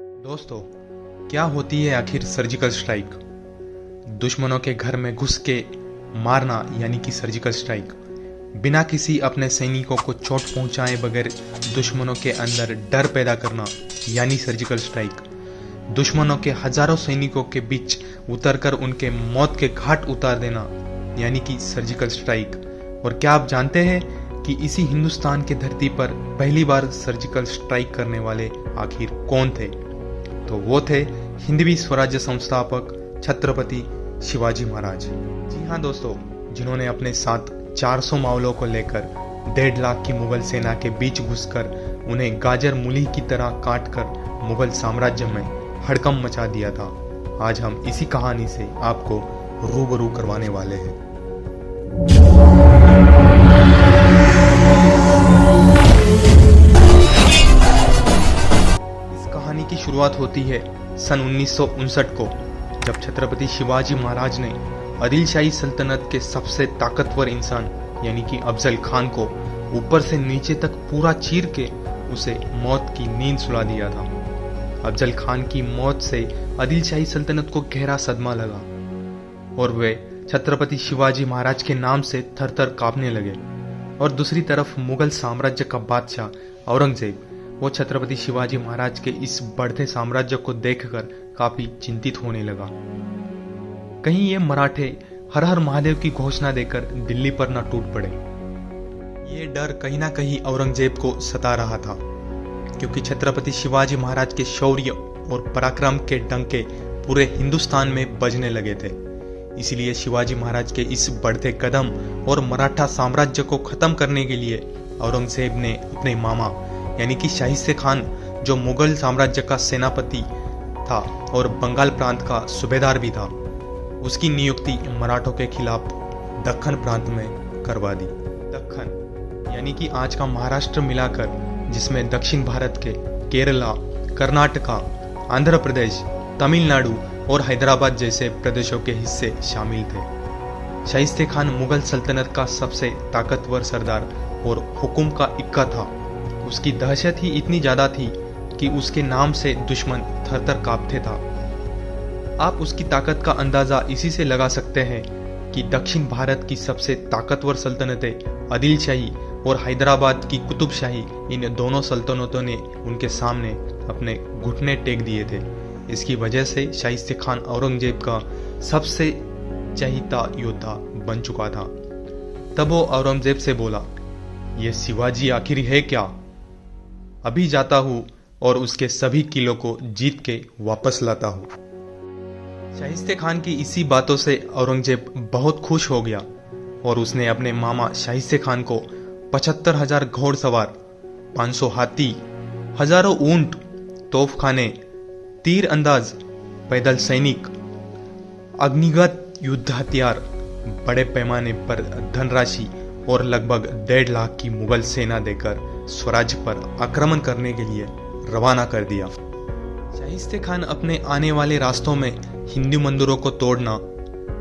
दोस्तों, क्या होती है आखिर सर्जिकल स्ट्राइक? दुश्मनों के घर में घुस के मारना यानी कि सर्जिकल स्ट्राइक। बिना किसी अपने सैनिकों को चोट पहुंचाए बगैर दुश्मनों के अंदर डर पैदा करना यानी सर्जिकल स्ट्राइक। दुश्मनों के हजारों सैनिकों के बीच उतरकर उनके मौत के घाट उतार देना यानी कि सर्जिकल स्ट्राइक। और क्या आप जानते हैं कि इसी हिंदुस्तान की धरती पर पहली बार सर्जिकल स्ट्राइक करने वाले आखिर कौन थे? तो वो थे हिंदवी स्वराज्य संस्थापक छत्रपति शिवाजी महाराज। जी हाँ दोस्तों, जिन्होंने अपने साथ 400 मावलों को लेकर 1.5 लाख की मुगल सेना के बीच घुसकर उन्हें गाजर मूली की तरह काटकर मुगल साम्राज्य में हड़कंप मचा दिया था। आज हम इसी कहानी से आपको रूबरू करवाने वाले हैं। इस कहानी की शुरुआत होती है सन 1959 को, जब छत्रपति शिवाजी महाराज ने आदिल शाही सल्तनत के सबसे ताकतवर इंसान यानी कि अफजल खान को ऊपर से नीचे तक पूरा चीर के उसे मौत की नींद सुला दिया था। अफजल खान की मौत से आदिल शाही सल्तनत को गहरा सदमा लगा और वे छत्रपति शिवाजी महाराज के नाम से थर-थर कांपने लगे। और दूसरी तरफ मुगल साम्राज्य का बादशाह औरंगजेब, वो छत्रपति शिवाजी महाराज के इस बढ़ते साम्राज्य को देखकर काफी चिंतित होने लगा। कहीं ये मराठे हर हर महादेव की घोषणा देकर दिल्ली पर न टूट पड़े। ये डर कहीं ना कहीं औरंगजेब को सता रहा था, क्योंकि छत्रपति शिवाजी महाराज के शौर्य और पराक्रम के डंके पूरे हिंदुस्तान में बजने लगे थे। इसलिए शिवाजी महाराज के इस बढ़ते कदम और मराठा साम्राज्य को खत्म करने के लिए औरंगजेब ने अपने मामा यानी कि शाहिस्ते खान, जो मुगल साम्राज्य का सेनापति था और बंगाल प्रांत का सूबेदार भी था, उसकी नियुक्ति मराठों के खिलाफ दक्खन प्रांत में करवा दी। दक्खन यानी कि आज का महाराष्ट्र मिलाकर, जिसमें दक्षिण भारत के केरला, कर्नाटका, आंध्र प्रदेश, तमिलनाडु और हैदराबाद जैसे प्रदेशों के हिस्से शामिल थे। शाहिस्ते खान मुगल सल्तनत का सबसे ताकतवर सरदार और हुकुम का इक्का था। उसकी दहशत ही इतनी ज्यादा थी कि उसके नाम से दुश्मन थर-थर कांपते था। आप उसकी ताकत का अंदाजा इसी से लगा सकते हैं कि दक्षिण भारत की सबसे ताकतवर सल्तनतें आदिल शाही और हैदराबाद की कुतुब शाही, इन दोनों सल्तनतों ने उनके सामने अपने घुटने टेक दिए थे। इसकी वजह से शाहिस्ते खान औरंगजेब का सबसे चहीता योद्धा बन चुका था। तब वो औरंगजेब से बोला, ये शिवाजी आखिर है क्या? अभी जाता हूँ और उसके सभी किलों को जीत के वापस लाता हूँ। शाहिस्ते खान की इसी बातों से औरंगजेब बहुत खुश हो गया और उसने अपने मामा शाहिस्ते खान को 75,000 घोड़सवार, 500 हाथी, हजारों ऊंट, तोपखाने, तीर अंदाज, पैदल सैनिक, अग्निगत युद्ध हथियार, बड़े पैमाने पर धनराशि और लगभग 1.5 लाख की मुगल सेना देकर स्वराज्य पर आक्रमण करने के लिए रवाना कर दिया। शाहिस्ते खान अपने आने वाले रास्तों में हिंदू मंदिरों को तोड़ना,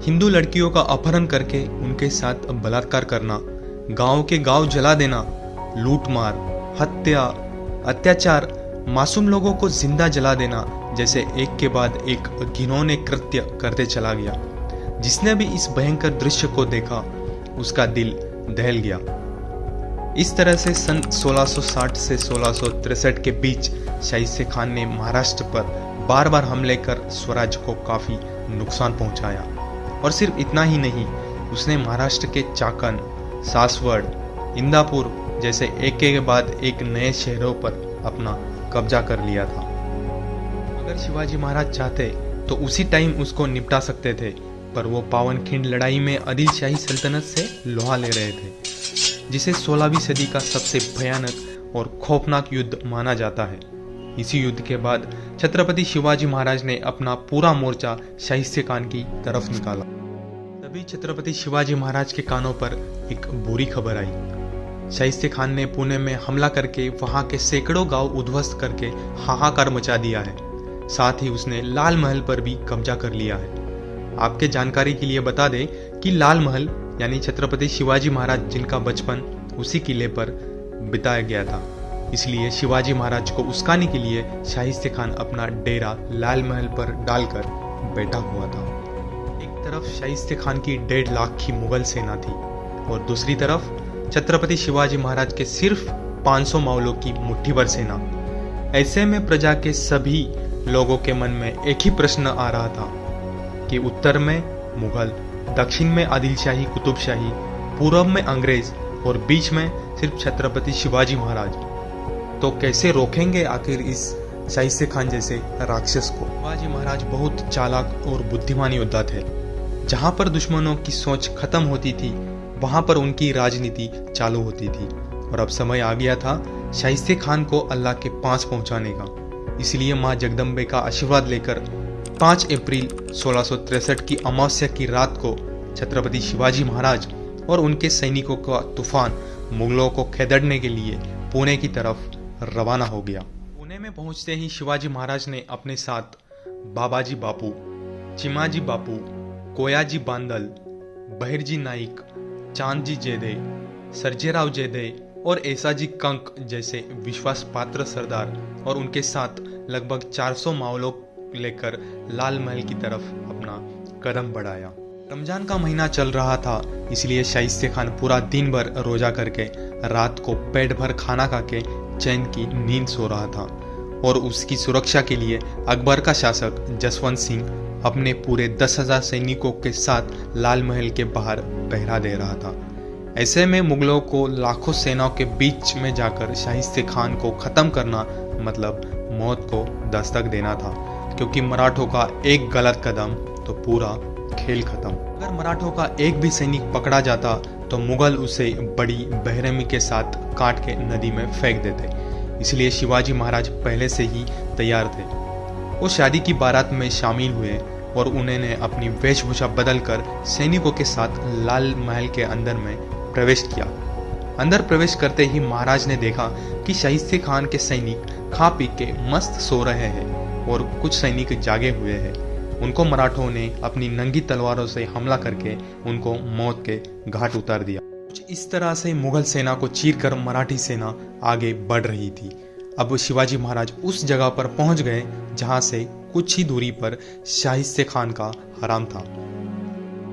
हिंदू लड़कियों का अपहरण करके उनके साथ बलात्कार करना, गांव के गांव जला देना, लूटमार, हत्या, अत्याचार, मासूम लोगों को जिंदा जला देना जैसे एक के बाद एक घिनौने कृत्य करते चला गया। जिसने भी इस भयंकर दृश्य को देखा उसका दिल दहल गया। इस तरह से सन 1660 से 1663 के बीच शाहिस्ते खान ने महाराष्ट्र पर बार बार हमले कर स्वराज्य को काफी नुकसान पहुंचाया। और सिर्फ इतना ही नहीं, उसने महाराष्ट्र के चाकन, सासवड़, इंदापुर जैसे एक के बाद एक नए शहरों पर अपना कब्जा कर लिया था। अगर शिवाजी महाराज चाहते तो उसी टाइम उसको निपटा सकते थे, पर वो पावनखिंड लड़ाई में आदिल शाही सल्तनत से लोहा ले रहे थे, जिसे 16वीं सदी का सबसे भयानक और खौफनाक युद्ध माना जाता है। इसी युद्ध के बाद छत्रपति शिवाजी महाराज ने अपना पूरा मोर्चा शाहिस्ते खान की तरफ निकाला। तभी छत्रपति शिवाजी महाराज के कानों पर एक बुरी खबर आई। शाहिस्ते खान ने पुणे में हमला करके वहां के सैकड़ों गांव उद्ध्वस्त करके हाहाकार मचा दिया है। साथ ही उसने लाल महल पर भी कब्जा कर लिया है। आपके जानकारी के लिए बता दें कि लाल महल यानी छत्रपति शिवाजी महाराज जिनका बचपन उसी किले पर बिताया गया था, इसलिए शिवाजी महाराज को उस्काने के लिए शाहिस्ते खान अपना डेरा लाल महल पर डालकर बैठा हुआ था। एक तरफ शाहिस्ते खान की 1.5 लाख की मुगल सेना थी और दूसरी तरफ छत्रपति शिवाजी महाराज के सिर्फ 500 मावलों की मुट्ठी भर सेना। ऐसे में प्रजा के सभी लोगों के मन में एक ही प्रश्न आ रहा था कि उत्तर में मुगल, दक्षिण में आदिलशाही कुतुबशाही, पूर्व में अंग्रेज और बीच में सिर्फ छत्रपति शिवाजी महाराज, तो कैसे रोकेंगे आखिर इस शाहिस्ते खान जैसे राक्षस को। शिवाजी महाराज बहुत चालाक और बुद्धिमान योद्धा थे। जहां पर दुश्मनों की सोच खत्म होती थी वहां पर उनकी राजनीति चालू होती थी और अब समय आ गया था शाहिस्ते खान को अल्लाह के पास पहुंचाने का। इसलिए मां जगदम्बे का आशीर्वाद लेकर 5 अप्रैल 1663 की अमावस्या की रात को छत्रपति शिवाजी महाराज और उनके सैनिकों का तूफान मुगलों को खेदड़ने के लिए पुणे की तरफ रवाना हो गया। पुणे में पहुंचते ही शिवाजी महाराज ने अपने साथ बाबाजी बापू, चिमाजी बापू, कोयाजी बांदल, बहिरजी नाइक, चांदजी जेदे, सर्जेराव जेदे और ऐसाजी कंक जैसे विश्वास पात्र सरदार और उनके साथ लगभग 400 मावलों लेकर लाल महल की तरफ अपना कदम बढ़ाया। रमजान का महीना चल रहा था, इसलिए शाहिस्ते खान पूरा दिन भर रोजा करके रात को पेट भर खाना खा के चैन की नींद सो रहा था और उसकी सुरक्षा के लिए अकबर का शासक जसवंत सिंह अपने पूरे 10,000 सैनिकों के साथ लाल महल के बाहर पहरा दे रहा था। ऐसे में मुगलों को लाखों सेनाओं के बीच में जाकर शाहिस्ते खान को खत्म करना मतलब मौत को दस्तक देना था, क्योंकि मराठों का एक गलत कदम तो पूरा खेल खत्म। अगर मराठों का एक भी सैनिक पकड़ा जाता तो मुगल उसे बड़ी बेरहमी के साथ काट के नदी में फेंक देते। इसलिए शिवाजी महाराज पहले से ही तैयार थे। वो शादी की बारात में शामिल हुए और उन्होंने अपनी वेशभूषा बदलकर सैनिकों के साथ लाल महल के अंदर में प्रवेश किया। अंदर प्रवेश करते ही महाराज ने देखा कि शाहिस्ते खान के सैनिक खा पी के मस्त सो रहे हैं और कुछ सैनिक जागे हुए हैं। उनको मराठों ने अपनी नंगी तलवारों से हमला करके उनको मौत के घाट उतार दिया। कुछ इस तरह से मुगल सेना को चीरकर मराठी सेना आगे बढ़ रही थी। अब शिवाजी महाराज उस जगह पर पहुंच गए जहां से कुछ ही दूरी पर शाहिस्ते खान का हराम था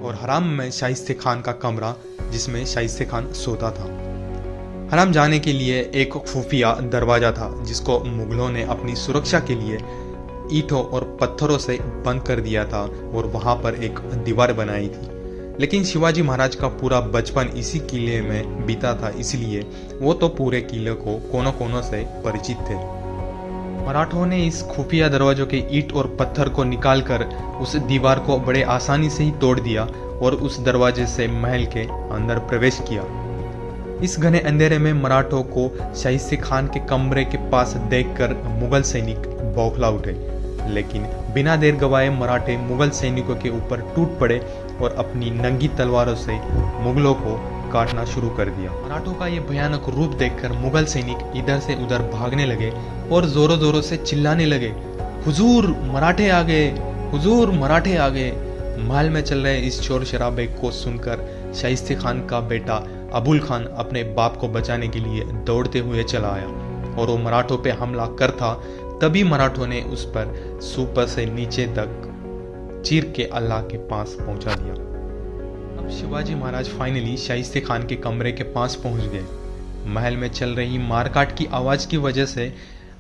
और हराम में शाहिस्ते खान का कमरा जिसमें शाहिस्ते खान सोता था। हराम जाने के लिए एक खुफिया दरवाजा था जिसको मुगलों ने अपनी सुरक्षा के लिए ईंटों और पत्थरों से बंद कर दिया था और वहां पर एक दीवार बनाई थी। लेकिन शिवाजी महाराज का पूरा बचपन इसी किले में बीता था, इसलिए वो तो पूरे किले को कोनों कोनों से परिचित थे। मराठों ने इस खुफिया दरवाजों के ईंट और पत्थर को निकालकर उस दीवार को बड़े आसानी से ही तोड़ दिया और उस दरवाजे से महल के अंदर प्रवेश किया। इस घने अंधेरे में मराठों को शाहिस्ते खान के कमरे के पास देखकर मुगल सैनिक बौखला उठे, लेकिन बिना देर गवाए मराठे मुगल सैनिकों के ऊपर टूट पड़े और अपनी नंगी तलवारों से मुगलों को काटना शुरू कर दिया। मराठों का ये भयानक रूप देखकर मुगल सैनिक इधर से उधर भागने लगे और जोरों जोरों से चिल्लाने लगे, हुजूर मराठे आ गए, हुजूर मराठे आ गए। महल में चल रहे इस शोर शराबे को सुनकर शाहिस्ते खान का बेटा अबुल खान अपने बाप को बचाने के लिए दौड़ते हुए चला आया और वो मराठों पे हमला कर था। तभी मराठों ने उस पर ऊपर से नीचे तक चीर के अल्लाह के पास पहुंचा दिया। अब शिवाजी महाराज फाइनली शाहिस्ते खान के कमरे के पास पहुंच गए। महल में चल रही मारकाट की आवाज की वजह से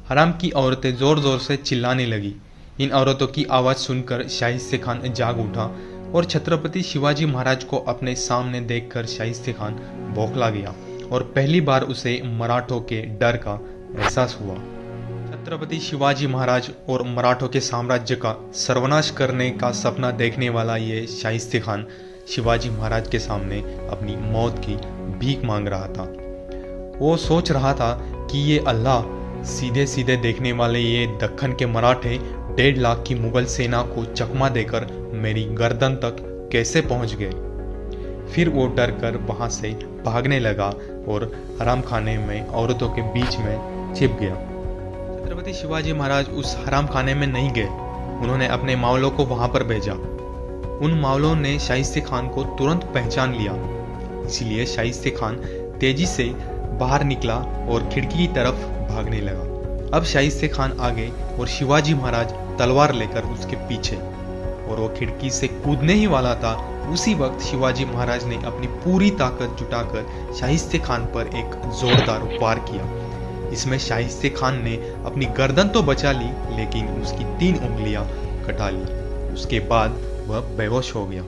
हराम की औरतें जोर जोर से चिल्लाने लगी। इन औरतों की आवाज सुनकर शाहिस्ते खान जाग उठा और छत्रपति शिवाजी महाराज को अपने सामने देखकर शाहिस्ते खान बौखला गया और पहली बार उसे मराठों के डर का एहसास हुआ। छत्रपति शिवाजी महाराज और मराठों के साम्राज्य का सर्वनाश करने का सपना देखने वाला ये शाहिस्ते खान शिवाजी महाराज के सामने अपनी मौत की भीख मांग रहा था। वो सोच रहा था कि ये अल्लाह सीधे सीधे देखने वाले ये दक्खन के मराठे 1.5 लाख की मुगल सेना को चकमा देकर मेरी गर्दन तक कैसे पहुंच गए। फिर वो डर कर वहां से भागने लगा और हराम खाने में औरतों के बीच में छिप गया। छत्रपति शिवाजी महाराज उस हराम खाने में नहीं गए, उन्होंने अपने मावलों को वहां पर भेजा। उन मावलों ने शाहिस्ते खान को तुरंत पहचान लिया, इसलिए शाहिस्ते खान तेजी से बाहर निकला और खिड़की की तरफ भागने लगा। अब शाइस्ते खान आगे और शिवाजी महाराज तलवार लेकर उसके पीछे, और वो खिड़की से कूदने ही वाला था। उसी वक्त शिवाजी महाराज ने अपनी पूरी ताकत जुटाकर शाइस्ते खान पर एक जोरदार वार किया। इसमें शाइस्ते खान ने अपनी गर्दन तो बचा ली, लेकिन उसकी 3 उंगलियां कटा ली। उसके बाद वह बेहोश हो गया।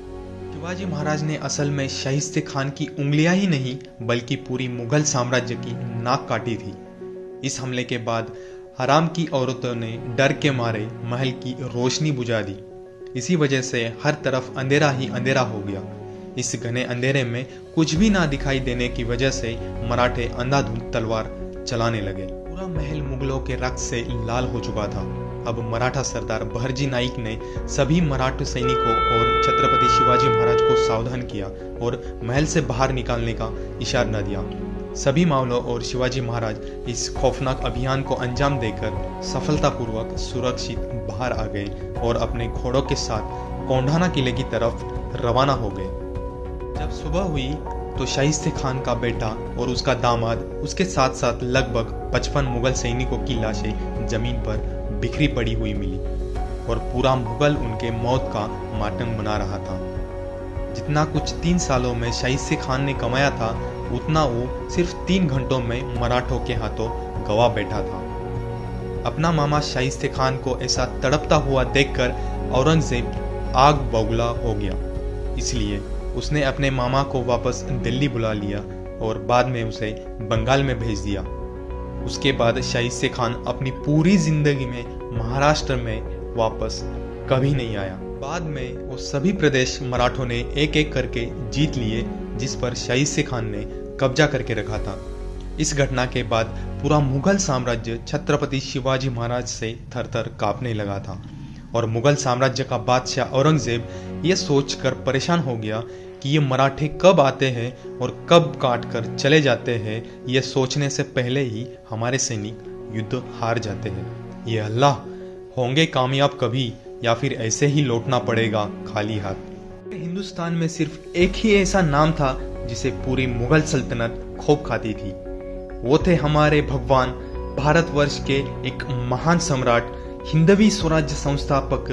शिवाजी महाराज ने असल में शाइस्ते खान की उंगलियां ही नहीं बल्कि पूरी मुगल साम्राज्य की नाक काटी थी। इस हमले के बाद हराम की औरतों ने डर के मारे महल की रोशनी बुझा दी। इसी वजह से हर तरफ अंधेरा ही अंधेरा हो गया। इस घने अंधेरे में कुछ भी ना दिखाई देने की वजह से मराठे अंधाधुंध तलवार चलाने लगे। पूरा महल मुगलों के रक्त से लाल हो चुका था। अब मराठा सरदार बहरजी नाइक ने सभी मराठा सैनिकों और छत्रपति शिवाजी महाराज को सावधान किया और महल से बाहर निकालने का इशारा दिया। सभी मावलों और शिवाजी महाराज इस खौफनाक अभियान को अंजाम देकर सफलतापूर्वक सुरक्षित बाहर आ गए और अपने घोड़ों के साथ कोंढाना किले की तरफ रवाना हो गए। जब सुबह हुई तो शाइस्ते खान का बेटा और उसका दामाद, उसके साथ साथ लगभग 55 मुगल सैनिकों की लाशें जमीन पर बिखरी पड़ी हुई मिली और पूरा मुगल उनके मौत का मातम मना रहा था। जितना कुछ 3 सालों में शाइस्ते खान ने कमाया था, उतना वो सिर्फ 3 घंटों में मराठों के हाथों गवा बैठा था। अपना मामा शाइस्ते खान को ऐसा तड़पता हुआ देखकर औरंगजेब आग बबूला हो गया। इसलिए उसने अपने मामा को वापस दिल्ली बुला लिया और बाद में उसे बंगाल में भेज दिया। उसके बाद शाइस्ते खान अपनी पूरी जिंदगी में महाराष्ट्र में वापस कभी नहीं आया। बाद में वो सभी प्रदेश मराठों ने एक एक करके जीत लिए, जिस पर शाइस्ते खान ने कब्जा करके रखा था। इस घटना के बाद पूरा मुगल साम्राज्य छत्रपति शिवाजी महाराज से थर-थर कांपने लगा था और मुगल साम्राज्य का बादशाह औरंगजेब ये सोचकर परेशान हो गया कि ये मराठे कब आते हैं और कब काट कर चले जाते हैं। ये सोचने से पहले ही हमारे सैनिक युद्ध हार जाते हैं। ये अल्लाह, होंगे कामयाब कभी या फिर ऐसे ही लौटना पड़ेगा खाली हाथ। हिंदुस्तान में सिर्फ एक ही ऐसा नाम था जिसे पूरी मुगल सल्तनत खौफ खाती थी। वो थे हमारे भगवान भारतवर्ष के एक महान सम्राट, हिंदवी स्वराज्य संस्थापक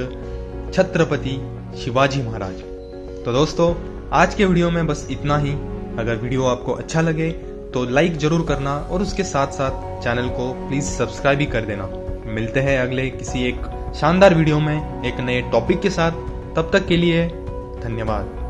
छत्रपति शिवाजी महाराज। तो दोस्तों, आज के वीडियो में बस इतना ही। अगर वीडियो आपको अच्छा लगे तो लाइक जरूर करना और उसके साथ साथ चैनल को प्लीज सब्सक्राइब भी कर देना। मिलते हैं अगले किसी एक शानदार वीडियो में एक नए टॉपिक के साथ। तब तक के लिए धन्यवाद।